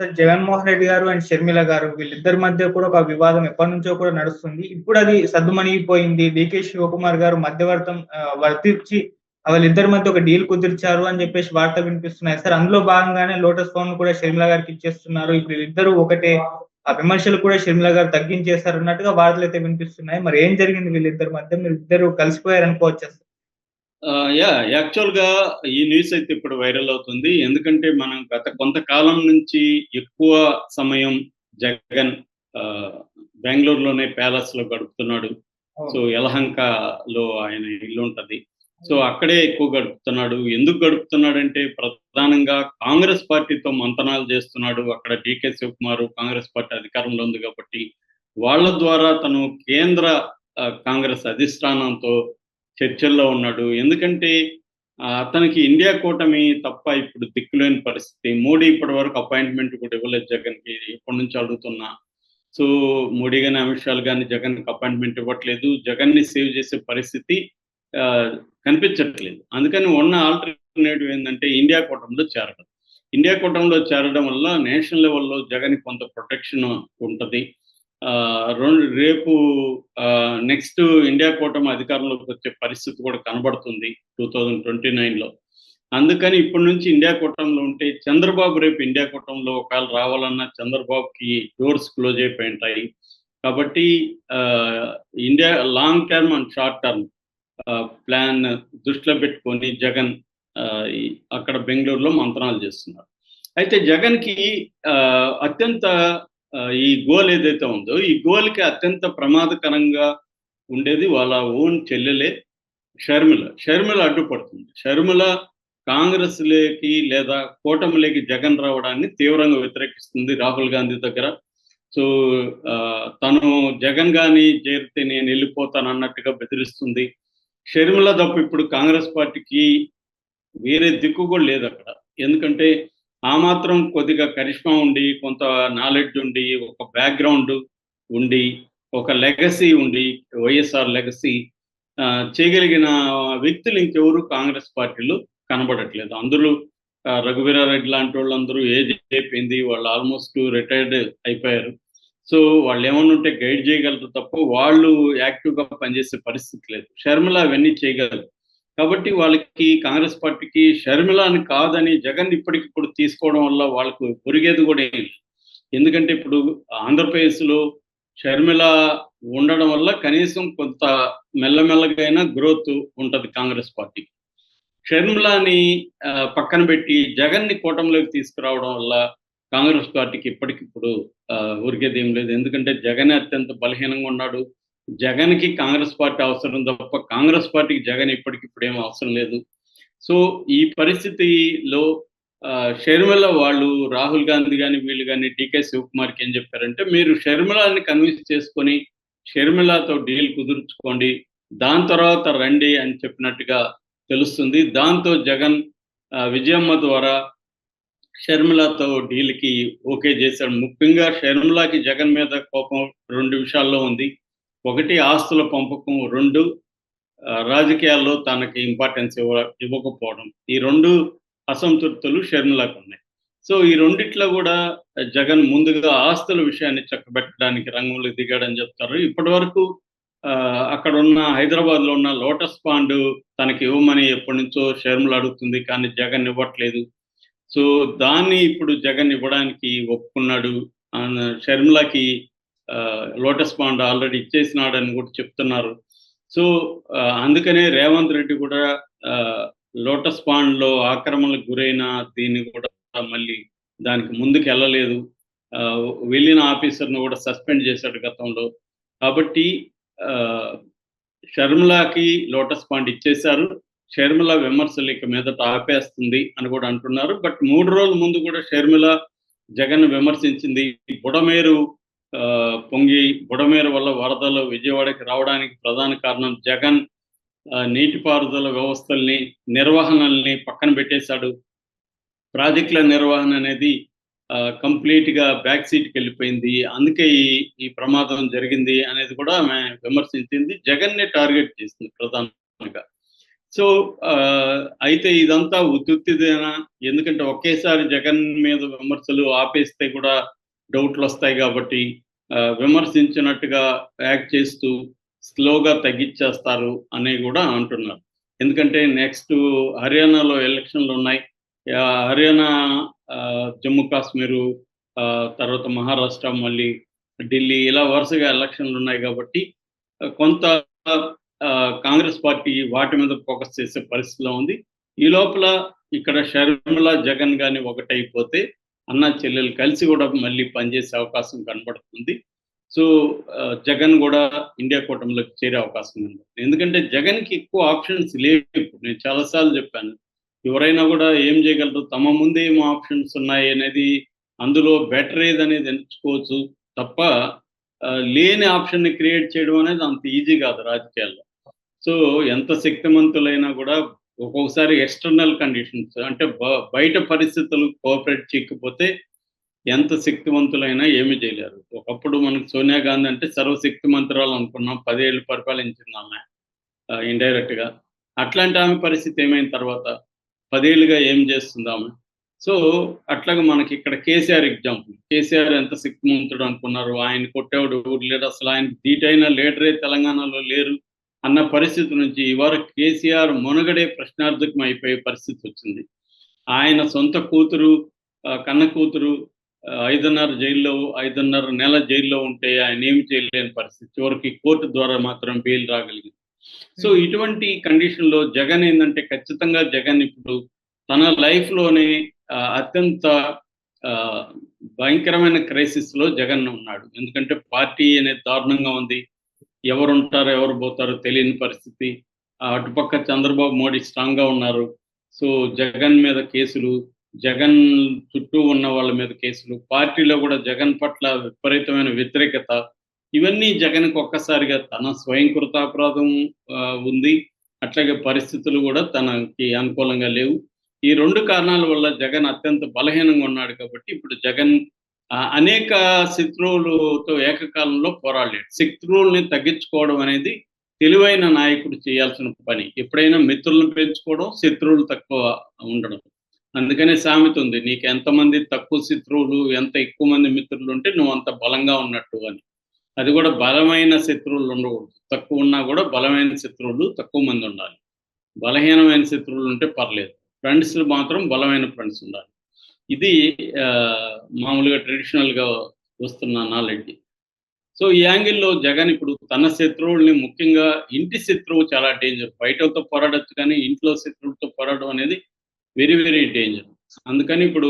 Sir 'Jaganmohan Reddy' గారు and 'Sharmila' గారు వీళ్ళిద్దరి మధ్య కూడా ఒక వివాదం ఎప్పటినుంచో కూడా నడుస్తుంది. ఇప్పుడది సద్దుమణిగిపోయింది. 'డీకే శివకుమార్' గారు మధ్యవర్తం వర్తించి వాళ్ళిద్దరి మధ్య ఒక డీల్ కుదిర్చారు అని జెప్పేసి వార్తలు వినిపిస్తున్నాయి సార్. అందులో భాగంగానే 'లోటస్ పౌండ్‌ని' కూడా 'షర్మిల' గారికి ఇచ్చేస్తున్నారు. ఇప్పుడు వీళ్ళిద్దరూ ఒకటే. ఆ విమర్శలు కూడా 'షర్మిల' గారు తగ్గించేసారన్నట్టుగా వార్తలైతే వినిపిస్తున్నాయి. మరి ఏం జరిగింది వీళ్ళిద్దరి మధ్య? మీరిద్దరూ కలిసిపోయారనుకోవచ్చా సార్? యాక్చువల్‌గా ఈ న్యూస్ అయితే ఇప్పుడు వైరల్ అవుతుంది. ఎందుకంటే మనం గత కొంతకాలం నుంచి ఎక్కువ సమయం జగన్ ఆహ్, బెంగుళూరులోనే ప్యాలెస్‌లో గడుపుతున్నాడు. సో, అవును. యలహంకలో ఆయన ఇల్లుంటది. సో, అక్కడే ఎక్కువ గడుపుతున్నాడు. ఎందుకు గడుపుతున్నాడంటే ప్రధానంగా కాంగ్రెస్ పార్టీతో మంతనాలు చేస్తున్నాడు. అక్కడ డీకే శివకుమార్ కాంగ్రెస్ పార్టీ అధికారంలో ఉంది కాబట్టి, వాళ్ళ ద్వారా తను కేంద్ర కాంగ్రెస్ అధిష్టానంతో చర్చల్లో ఉన్నాడు. ఎందుకంటే అతనికి ఇండియా కూటమి తప్ప ఇప్పుడు దిక్కులేని పరిస్థితి. మోడీ ఇప్పటివరకు అపాయింట్‌మెంట్ కూడా ఇవ్వలేదు జగన్‌కి. ఎప్పటినుంచో అడుగుతున్నా. సో, మోడీ గాని, అమిత్ షాలు గాని జగన్‌కి అపాయింట్‌మెంట్ ఇవ్వట్లేదు. జగన్‌ని సేవ్ చేసే పరిస్థితి ఆహ్, కనిపించట్లేదు. అందుకని ఉన్న ఆల్టర్‌నేటివ్ ఏందంటే ఇండియా కూటమిలో చేరడం. ఇండియా కూటమిలో చేరడం వల్ల నేషనల్ లెవెల్‌లో జగన్‌కి కొంత ప్రొటెక్షన్ ఉంటది. రేపు నెక్స్ట్ ఇండియా కూటమి అధికారంలోకి వచ్చే పరిస్థితి కూడా కనబడుతుంది 2029లో. అందుకని ఇప్పటి నుంచి ఇండియా కూటమిలో ఉంటే చంద్రబాబు రేపు ఇండియా కూటమిలో ఒకవేళ రావాలన్నా చంద్రబాబుకి డోర్స్ క్లోజ్ అయిపోయి ఉంటాయి. కాబట్టి India long term and short term plan దృష్టిలో పెట్టుకొని జగన్ అక్కడ బెంగుళూరులో మంత్రాలు చేస్తున్నారు. అయితే జగన్‌కి అత్యంత ఈ గోల్ ఏదైతే ఉందో, ఈ గోల్‌కి అత్యంత ప్రమాదకరంగా ఉండేది వాళ్ళ ఓన్ చెల్లెలే షర్మిల. షర్మిల అడ్డుపడుతుంది. షర్మిల కాంగ్రెస్‌లోకి లేదా కూటమిలోకి జగన్ రావడాన్ని తీవ్రంగా వ్యతిరేకిస్తుంది రాహుల్ గాంధీ దగ్గర. సో, తను జగన్ గాని చేరితే నేనెళ్ళిపోతానన్నట్టుగా బెదిరిస్తుంది. షర్మిల తప్ప ఇప్పుడు కాంగ్రెస్ పార్టీకి వేరే దిక్కు కూడా లేదక్కడ. ఎందుకంటే ఆ మాత్రం కొద్దిగా కరిష్మా ఉండి, కొంత నాలెడ్జ్ ఉండి, ఒక బ్యాక్‌గ్రౌండ్ ఉండి, ఒక లెగసీ ఉండి, వైఎస్ఆర్ లెగసీ చేయగలిగిన వ్యక్తులు ఇంకెవరు కాంగ్రెస్ పార్టీలో కనబడట్లేదు. అందులో రఘువీరారెడ్డి లాంటి వాళ్ళందరూ ఏజ్ అయిపోయింది. వాళ్ళు ఆల్మోస్ట్ రిటైర్డ్ అయిపోయారు. సో, వాళ్ళేమన్నా ఉంటే గైడ్ చేయగలరు తప్ప, వాళ్ళు యాక్టివ్‌గా పనిచేసే పరిస్థితి లేదు. షర్మిల అవన్నీ చేయగలరు. కాబట్టి వాళ్ళకి కాంగ్రెస్ పార్టీకి షర్మిలని కాదని జగన్ ఇప్పటికిప్పుడు తీసుకోవడం వల్ల వాళ్ళకు ఒరిగేది కూడా ఏం లేదు. ఎందుకంటే ఇప్పుడు ఆంధ్రప్రదేశ్‌లో షర్మిల ఉండడం వల్ల కనీసం కొంత మెల్లమెల్లగా అయినా గ్రోత్ ఉంటది కాంగ్రెస్ పార్టీకి. షర్మిలని పక్కన పెట్టి జగన్‌ని కూటమిలోకి తీసుకురావడం వల్ల కాంగ్రెస్ పార్టీకి ఇప్పటికిప్పుడు ఒరిగేదేం లేదు. ఎందుకంటే జగనే అత్యంత బలహీనంగా ఉన్నాడు. జగన్‌కి కాంగ్రెస్ పార్టీ అవసరం తప్ప కాంగ్రెస్ పార్టీకి జగన్ ఇప్పటికిప్పుడు ఏమి అవసరం లేదు. సో, ఈ పరిస్థితిలో షర్మిల వాళ్ళు రాహుల్ గాంధీ గాని, వీళ్ళు గాని డీకే శివకుమార్‌కి ఏం చెప్పారంటే, మీరు షర్మిలని కన్విన్స్ చేసుకొని షర్మిలతో డీల్ కుదుర్చుకోండి. దాని తర్వాత రండి అని చెప్పినట్టుగా తెలుస్తుంది. దాంతో జగన్ విజయమ్మ ద్వారా షర్మిలతో డీల్‌కి ఓకే చేశాడు. ముఖ్యంగా షర్మిలకి జగన్ మీద కోపం 2 విషయాల్లో ఉంది. ఒకటి ఆస్తుల పంపకం, 2 రాజకీయాల్లో తనకి ఇంపార్టెన్స్ ఇవ్వకపోవడం. ఈ 2 అసంతృప్తులు షర్మిలకున్నాయి. సో, ఈ రెండిట్లో గూడా జగన్ ముందుగా ఆస్తుల విషయాన్ని చక్కబెట్టడానికి రంగంలోకి దిగాడని చెప్తారు. ఇప్పటివరకు అక్కడున్న హైదరాబాద్‌లో ఉన్న లోటస్ పాండ్ తనకి ఇవ్వమని ఎప్పటినుంచో షర్మిల అడుగుతుంది. కానీ జగన్ ఇవ్వట్లేదు. సో, దాన్ని ఇప్పుడు జగన్ ఇవ్వడానికి ఒప్పుకున్నాడు. షర్మిలకి లోటస్ పాండ్ ఆల్రెడీ ఇచ్చేసినాడని కూడా చెప్తున్నారు. సో, అందుకనే రేవంత్ రెడ్డి కూడా లోటస్ పాండ్‌లో ఆక్రమణలకు గురైన దీన్ని కూడా మళ్ళీ దానికి ముందుకెళ్ళలేదు. వెళ్ళిన ఆఫీసర్‌ని కూడా సస్పెండ్ చేశాడు గతంలో. కాబట్టి షర్మిలకి లోటస్ పాండ్ ఇచ్చేశారు. షర్మిల విమర్శలు ఇక మీదట ఆపేస్తుంది అని కూడా అంటున్నారు. బట్ 3 రోజుల ముందు కూడా షర్మిల జగన్‌ను విమర్శించింది. బుడమేరు బుడమేరు వల్ల వరదలు విజయవాడకి రావడానికి ప్రధాన కారణం జగన్ నీటిపారుదల వ్యవస్థల్ని, నిర్వహణల్ని పక్కన పెట్టేశాడు. ప్రాజెక్టుల నిర్వహణ అనేది కంప్లీట్‌గా బ్యాక్ సీట్‌కెళ్ళిపోయింది. అందుకే ఈ ప్రమాదం జరిగింది అనేది కూడా ఆమె విమర్శించింది. జగన్‌ని టార్గెట్ చేసింది ప్రధానంగా. సో అయితే ఇదంతా ఉత్తుత్తిదేనా? ఎందుకంటే ఒకేసారి జగన్ మీద విమర్శలు ఆపేస్తే కూడా డౌట్లు వస్తాయి కాబట్టి విమర్శించినట్టుగా యాక్ట్ చేస్తూ స్లోగా తగ్గించేస్తారు అని కూడా అంటున్నారు. ఎందుకంటే నెక్స్ట్ హర్యానాలో ఎలక్షన్లు ఉన్నాయి. హర్యానా, జమ్మూ కాశ్మీరు, తర్వాత మహారాష్ట్ర, మళ్ళీ ఢిల్లీ ఇలా వరుసగా ఎలక్షన్లు ఉన్నాయి కాబట్టి కొంత కాంగ్రెస్ పార్టీ వాటి మీద ఫోకస్ చేసే పరిస్థితిలో ఉంది. ఈ లోపల ఇక్కడ షర్మిల, జగన్ గాని ఒకటైపోతే అన్నా చెల్లెలు కలిసి కూడా మళ్ళీ పనిచేసే అవకాశం కనబడుతుంది. సో జగన్ కూడా ఇండియా కూటమిలోకి చేరే అవకాశం ఉంది. ఎందుకంటే జగన్‌కి ఎక్కువ ఆప్షన్స్ లేవు. ఇప్పుడు నేను చాలా సార్లు చెప్పాను. ఎవరైనా కూడా ఏం చేయగలరు? తమ ముందే ఏం ఆప్షన్స్ ఉన్నాయి అనేది, అందులో బెటర్ ఏదనేది ఎంచుకోవచ్చు తప్ప లేని ఆప్షన్‌ని క్రియేట్ చేయడం అనేది అంత ఈజీ కాదు రాజకీయాల్లో. సో ఎంత శక్తిమంతులైనా కూడా ఒక్కొక్కసారి ఎక్స్టర్నల్ కండిషన్స్ అంటే బయట పరిస్థితులు కోఆపరేట్ చేయకపోతే ఎంత శక్తివంతులైనా ఏమీ చేయలేరు. ఒకప్పుడు మనకు సోనియా గాంధీ అంటే సర్వశక్తిమంతురాలు అనుకున్నాం. 10 ఏళ్ళు పరిపాలించింది ఆమె ఇండైరెక్ట్‌గా. అట్లాంటి ఆమె పరిస్థితి ఏమైన తర్వాత 10 ఏళ్లుగా ఏం చేస్తుంది ఆమె? సో అట్లాగా మనకి ఇక్కడ కేసీఆర్ ఎగ్జాంపుల్. కేసీఆర్ ఎంత శక్తిమంతుడు అనుకున్నారు. ఆయన కొట్టేవాడు ఎవరు లేరు. అసలు ఆయనకి ధీటైన లీడరే తెలంగాణలో లేరు అన్న పరిస్థితి నుంచి ఇవాళ కేసీఆర్ మనుగడే ప్రశ్నార్థకం అయిపోయే పరిస్థితి వచ్చింది. ఆయన సొంత కూతురు, కన్న కూతురు 5.5 నెల జైల్లో ఉంటే ఆయన ఏమి చేయలేని పరిస్థితి. చివరికి కోర్టు ద్వారా మాత్రం బెయిల్ రాగలిగింది. సో ఇటువంటి కండిషన్‌లో జగన్ ఏందంటే ఖచ్చితంగా జగన్ ఇప్పుడు తన లైఫ్‌లోనే అత్యంత భయంకరమైన క్రైసిస్‌లో జగన్ ఉన్నాడు. ఎందుకంటే పార్టీ అనేది దారుణంగా ఉంది. ఎవరుంటారో, ఎవరు పోతారో తెలియని పరిస్థితి. అటుపక్క చంద్రబాబు, మోడీ స్ట్రాంగ్‌గా ఉన్నారు. సో జగన్ మీద కేసులు, జగన్ చుట్టూ ఉన్న వాళ్ళ మీద కేసులు, పార్టీలో కూడా జగన్ పట్ల విపరీతమైన వ్యతిరేకత. ఇవన్నీ జగన్‌కి ఒక్కసారిగా తన స్వయంకృతాపరాధం ఉంది. అట్లాగే పరిస్థితులు కూడా తనకి అనుకూలంగా లేవు. ఈ 2 కారణాల వల్ల జగన్ అత్యంత బలహీనంగా ఉన్నాడు కాబట్టి ఇప్పుడు జగన్ అనేక శత్రువులతో ఏకకాలంలో పోరాడలేడు. శత్రువుల్ని తగ్గించుకోవడం అనేది తెలివైన నాయకుడు చేయాల్సిన పని. ఎప్పుడైనా మిత్రులను పెంచుకోవడం, శత్రువులు తక్కువ ఉండడం. అందుకనే సామెత ఉంది. నీకు ఎంతమంది తక్కువ శత్రువులు, ఎంత ఎక్కువ మంది మిత్రులు ఉంటే నువ్వు అంత బలంగా ఉన్నట్టు అని. అది కూడా బలమైన శత్రువులు ఉండకూడదు. తక్కువ ఉన్నా కూడా బలమైన శత్రువులు తక్కువ మంది ఉండాలి. బలహీనమైన శత్రువులు ఉంటే పర్లేదు. ఫ్రెండ్స్ మాత్రం బలమైన ఫ్రెండ్స్ ఉండాలి. ఇది మామూలుగా ట్రెడిషనల్‌గా వస్తున్న నాలెడ్జ్. సో ఈ యాంగిల్‌లో జగన్ ఇప్పుడు తన శత్రువుల్ని, ముఖ్యంగా ఇంటి శత్రువు చాలా డేంజర్. బయటతో పోరాడొచ్చు కానీ ఇంట్లో శత్రువులతో పోరాడడం అనేది వెరీ వెరీ డేంజర్. అందుకని ఇప్పుడు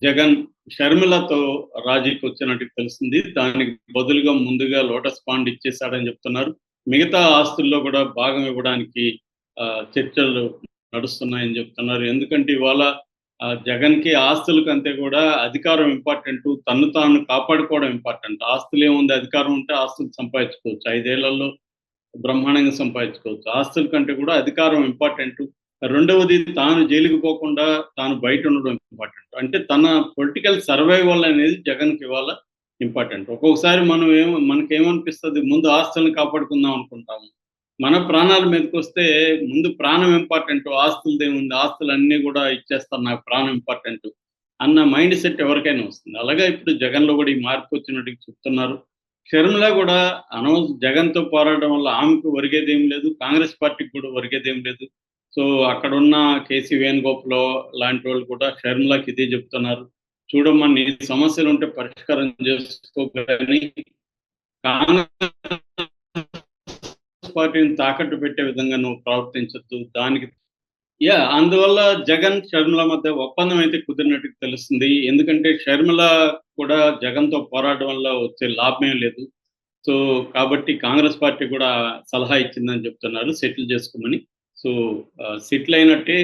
జగన్ షర్మిలతో రాజీకి వచ్చినట్టు తెలుస్తుంది. దానికి బదులుగా ముందుగా లోటస్ పాండ్ ఇచ్చేసాడని చెప్తున్నారు. మిగతా ఆస్తుల్లో కూడా భాగం ఇవ్వడానికి చర్చలు నడుస్తున్నాయని చెప్తున్నారు. ఎందుకంటే ఇవాళ జగన్‌కి ఆస్తుల కంటే కూడా అధికారం ఇంపార్టెంటు. తన్ను తాను కాపాడుకోవడం ఇంపార్టెంట్. ఆస్తులేముంది, అధికారం ఉంటే ఆస్తులు సంపాదించుకోవచ్చు. 5 ఏళ్లలో బ్రహ్మాండంగా సంపాదించుకోవచ్చు. ఆస్తుల కంటే కూడా అధికారం ఇంపార్టెంటు. రెండవది తాను జైలుకి పోకుండా తాను బయట ఉండడం ఇంపార్టెంట్. అంటే తన పొలిటికల్ సర్వైవల్ అనేది జగన్‌కి ఇవాళ ఇంపార్టెంట్. ఒక్కొక్కసారి మనకేమనిపిస్తది, ముందు ఆస్తులను కాపాడుకుందాం అనుకుంటాము. మన ప్రాణాల మీదకొస్తే ముందు ప్రాణం ఇంపార్టెంటు. ఆస్తులదేముంది, ఆస్తులన్నీ కూడా ఇచ్చేస్తాను, నాకు ప్రాణం ఇంపార్టెంటు అన్న మైండ్ సెట్ ఎవరికైనా వస్తుంది. అలాగే ఇప్పుడు జగన్‌లో కూడా ఈ మార్పు వచ్చినట్టు చెప్తున్నారు. షర్మిల కూడా జగన్‌తో పోరాడడం వల్ల ఆమెకు ఒరిగేదేం లేదు. కాంగ్రెస్ పార్టీకి కూడా ఒరిగేదేం లేదు. సో అక్కడున్న కేసీ వేణుగోపాల్ లాంటి వాళ్ళు కూడా షర్మిలకి ఇదే చెప్తున్నారు. చూడమ్మా, నీ సమస్యలుంటే పరిష్కారం చేసుకో కానీ కాంగ్రెస్ పార్టీని తాకట్టు పెట్టే విధంగా నువ్వు ప్రవర్తించొద్దు. దానికి అందువల్ల జగన్, షర్మిల మధ్య ఒప్పందం అయితే కుదిరినట్టు తెలుస్తుంది. ఎందుకంటే షర్మిల కూడా జగన్‌తో పోరాడడం వల్ల వచ్చే లాభమేం లేదు. సో కాబట్టి కాంగ్రెస్ పార్టీ కూడా సలహా ఇచ్చిందని చెప్తున్నారు సెటిల్ చేసుకోమని. సో సెటిల్ అయినట్టే